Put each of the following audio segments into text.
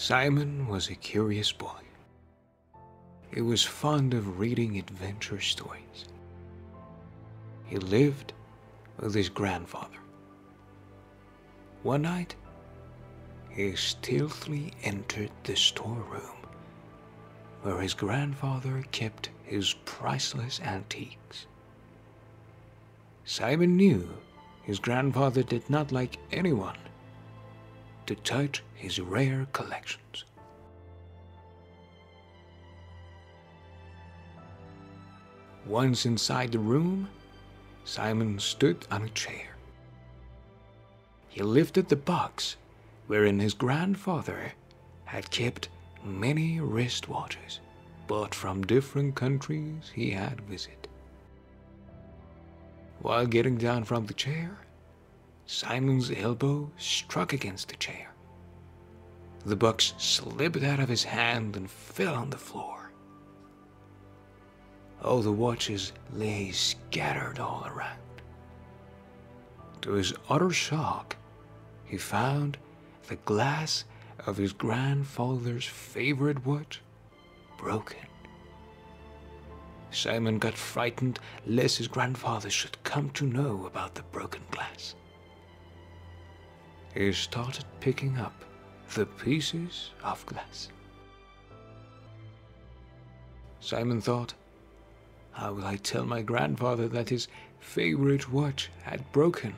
Simon was a curious boy. He was fond of reading adventure stories. He lived with his grandfather. One night, he stealthily entered the storeroom where his grandfather kept his priceless antiques. Simon knew his grandfather did not like anyone to touch his rare collections. Once inside the room, Simon stood on a chair. He lifted the box wherein his grandfather had kept many wristwatches bought from different countries he had visited. While getting down from the chair, Simon's elbow struck against the chair. The box slipped out of his hand and fell on the floor. All the watches lay scattered all around. To his utter shock, he found the glass of his grandfather's favorite watch broken. Simon got frightened lest his grandfather should come to know about the broken glass. He started picking up the pieces of glass. Simon thought, how will I tell my grandfather that his favorite watch had broken?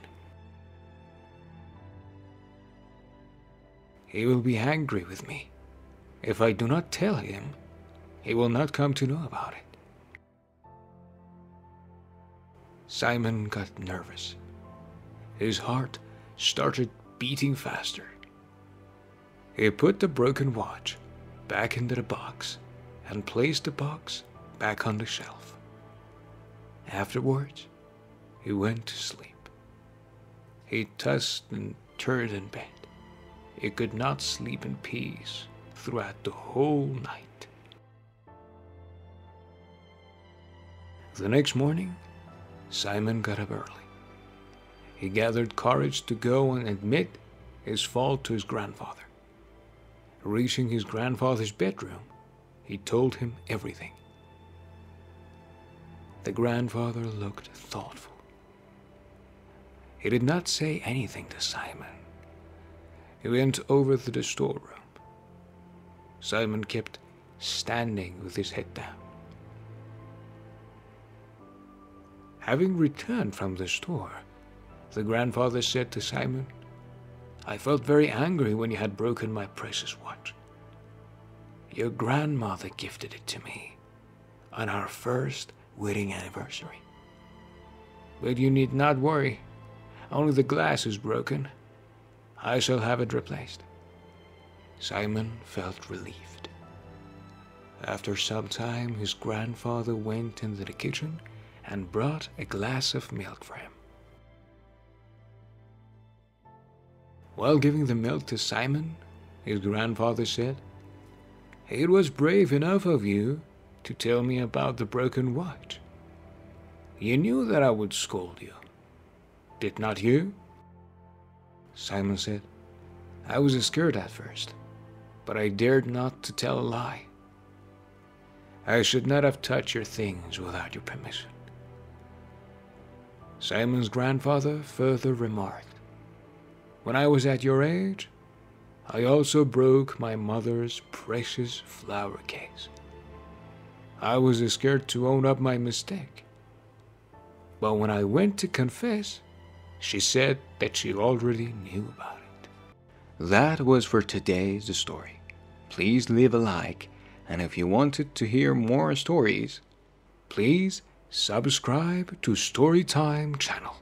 He will be angry with me. If I do not tell him, he will not come to know about it. Simon got nervous. His heart started beating faster. He put the broken watch back into the box and placed the box back on the shelf. Afterwards, he went to sleep. He tossed and turned in bed. He could not sleep in peace throughout the whole night. The next morning, Simon got up early. He gathered courage to go and admit his fault to his grandfather. Reaching his grandfather's bedroom, he told him everything. The grandfather looked thoughtful. He did not say anything to Simon. He went over to the storeroom. Simon kept standing with his head down. Having returned from the store, the grandfather said to Simon, I felt very angry when you had broken my precious watch. Your grandmother gifted it to me on our first wedding anniversary. But you need not worry. Only the glass is broken. I shall have it replaced. Simon felt relieved. After some time, his grandfather went into the kitchen and brought a glass of milk for him. While giving the milk to Simon, his grandfather said, It was brave enough of you to tell me about the broken watch. You knew that I would scold you, did not you? Simon said, I was scared at first, but I dared not to tell a lie. I should not have touched your things without your permission. Simon's grandfather further remarked, When I was at your age, I also broke my mother's precious flower case. I was scared to own up my mistake. But when I went to confess, she said that she already knew about it. That was for today's story. Please leave a like, and if you wanted to hear more stories, please subscribe to Storytime channel.